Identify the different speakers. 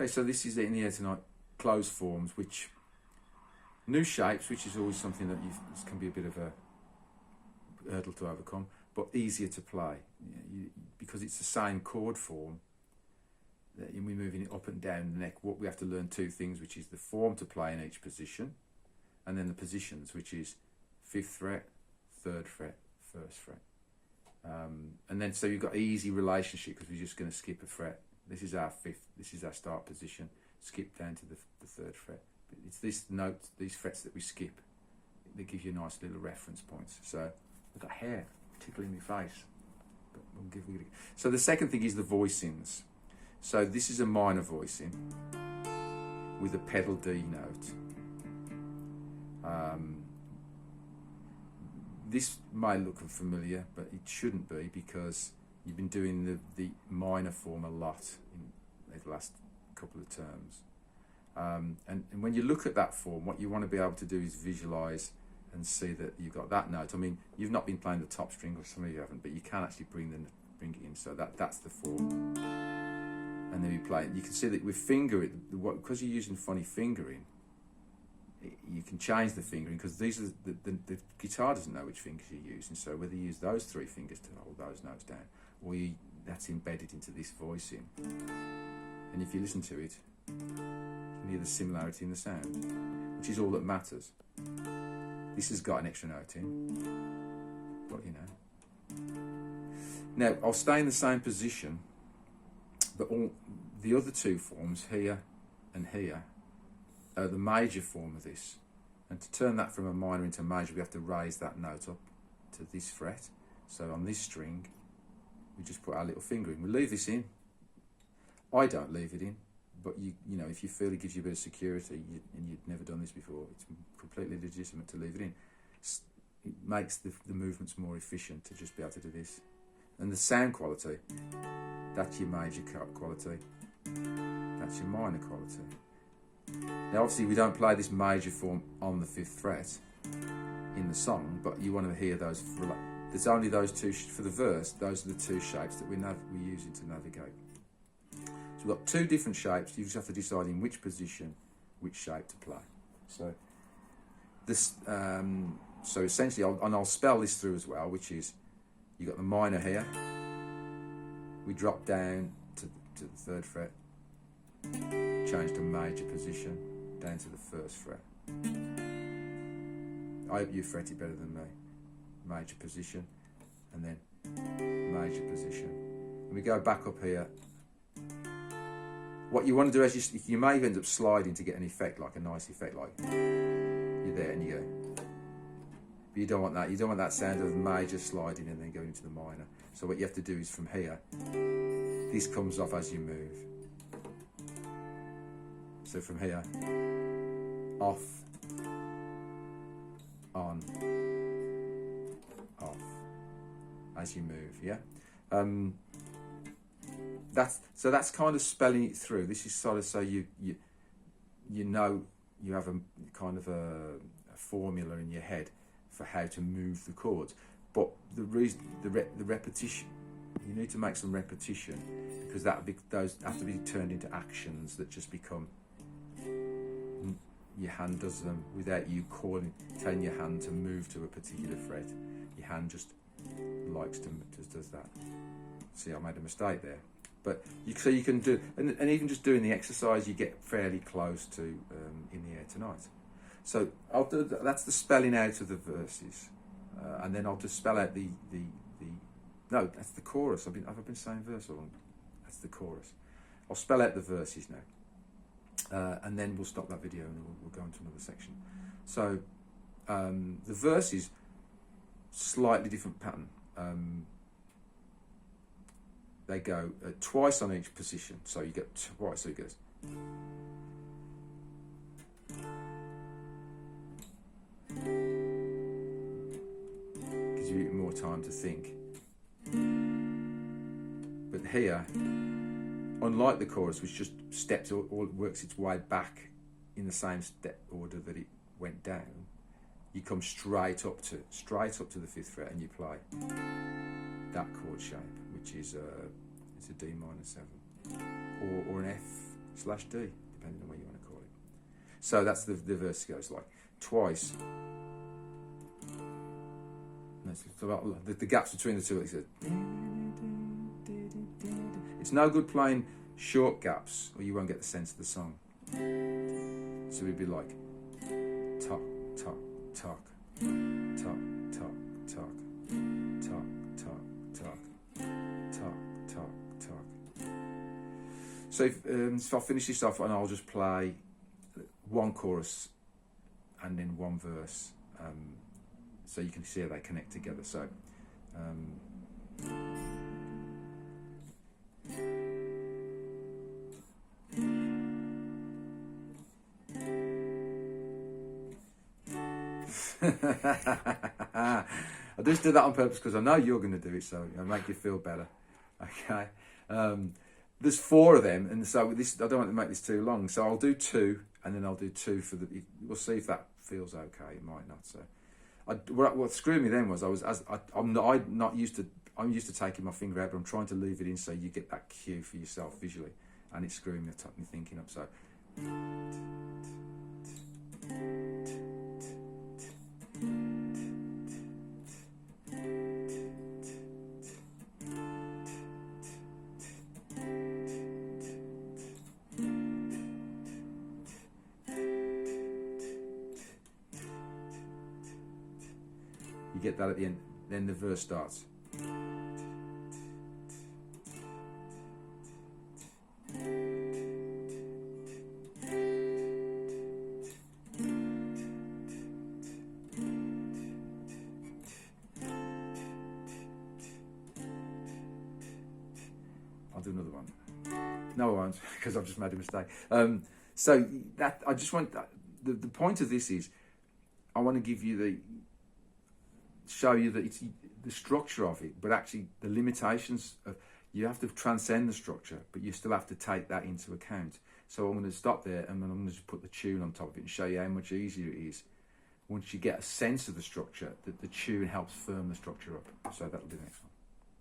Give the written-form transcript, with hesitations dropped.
Speaker 1: Okay, so this is in the air tonight, closed forms, which new shapes, which is always something that can be a bit of a hurdle to overcome, but easier to play because it's the same chord form. We're moving it up and down the neck. What we have to learn two things, which is the form to play in each position, and then the positions, which is 5th fret, 3rd fret, 1st fret. And then so you've got easy relationship because we're just going to skip a fret. This is our 5th, this is our start position, skip down to the 3rd fret. It's this note, these frets that we skip, that gives you nice little reference points. So I've got hair tickling my face. But we'll give it. So the second thing is the voicings. So this is a minor voicing with a pedal D note. This may look familiar, but it shouldn't be because you've been doing the minor form a lot in the last couple of terms. And when you look at that form, what you want to be able to do is visualize and see that you've got that note. I mean, you've not been playing the top string, or some of you haven't, but you can actually bring it in. So that's the form. And then you play it. You can see that with fingering, because you're using funny fingering, you can change the fingering because these are the guitar doesn't know which fingers you're using. So whether you use those 3 fingers to hold those notes down, or that's embedded into this voicing. And if you listen to it, you can hear the similarity in the sound, which is all that matters. This has got an extra note in, but you know. Now I'll stay in the same position, but all the other 2 forms, here and here, are the major form of this. And to turn that from a minor into a major, we have to raise that note up to this fret. So on this string, we just put our little finger in. We leave this in. I don't leave it in, but you know, if you feel it gives you a bit of security and you've never done this before, it's completely legitimate to leave it in. It makes the movements more efficient to just be able to do this. And the sound quality, that's your major quality, that's your minor quality. Now obviously we don't play this major form on the 5th fret in the song, but you want to hear those. There's only those 2, for the verse, those are the 2 shapes that we're using to navigate. So we've got 2 different shapes, you just have to decide in which position, which shape to play. So this, so essentially, I'll spell this through as well, which is, you've got the minor here, we drop down to the 3rd fret, change to major position, down to the 1st fret. I hope you fret it better than me. Major position, and then major position. And we go back up here. What you want to do is you may end up sliding to get an effect, like a nice effect, like you're there and you go. But you don't want that. You don't want that sound of major sliding and then going into the minor. So what you have to do is from here, this comes off as you move. So from here, off, on, off, as you move, yeah? That's kind of spelling it through. This is sort of so you know, you have a kind of a formula in your head for how to move the chords. But the reason, the repetition, you need to make some repetition because those have to be turned into actions that just become. Your hand does them without you telling your hand to move to a particular fret. Your hand just does that. See, I made a mistake there. But so you can do, and even just doing the exercise, you get fairly close to In the Air Tonight. So I'll do that's the spelling out of the verses, and then I'll just spell out no, that's the chorus. I've been saying verse all along. That's the chorus. I'll spell out the verses now. And then we'll stop that video and we'll go into another section. So the verses, slightly different pattern. They go twice on each position, so you get twice. So it goes. Gives you more time to think. But here, unlike the chorus, which just steps or works its way back in the same step order that it went down, you come straight up to the 5th fret and you play that chord shape, which is it's a D minor 7 or an /D, depending on what you want to call it. So that's the verse goes like twice. It's about the gaps between the two. It's no good playing short gaps, or you won't get the sense of the song. So we'd be like talk, talk, talk, talk, talk, talk, talk, talk, talk, talk, talk, talk. So if I finish this off, and I'll just play one chorus and then one verse, so you can see how they connect together. So. I just did that on purpose because I know you're going to do it, so it'll make you feel better. Okay. There's 4 of them, and so this, I don't want to make this too long, so I'll do 2, and then I'll do 2 for the. We'll see if that feels okay. It might not. So, what screwed me then was I'm used to taking my finger out, but I'm trying to leave it in so you get that cue for yourself visually, and it's screwing me thinking up. So. You get that at the end, then the verse starts. I'll do another one. No, I won't, because I've just made a mistake. So that I just want the point of this is I want to give you show you that it's the structure of it, but actually the limitations of, you have to transcend the structure, but you still have to take that into account. So I'm going to stop there, and then I'm going to just put the tune on top of it and show you how much easier it is once you get a sense of the structure, that the tune helps firm the structure up. So that'll be the next one.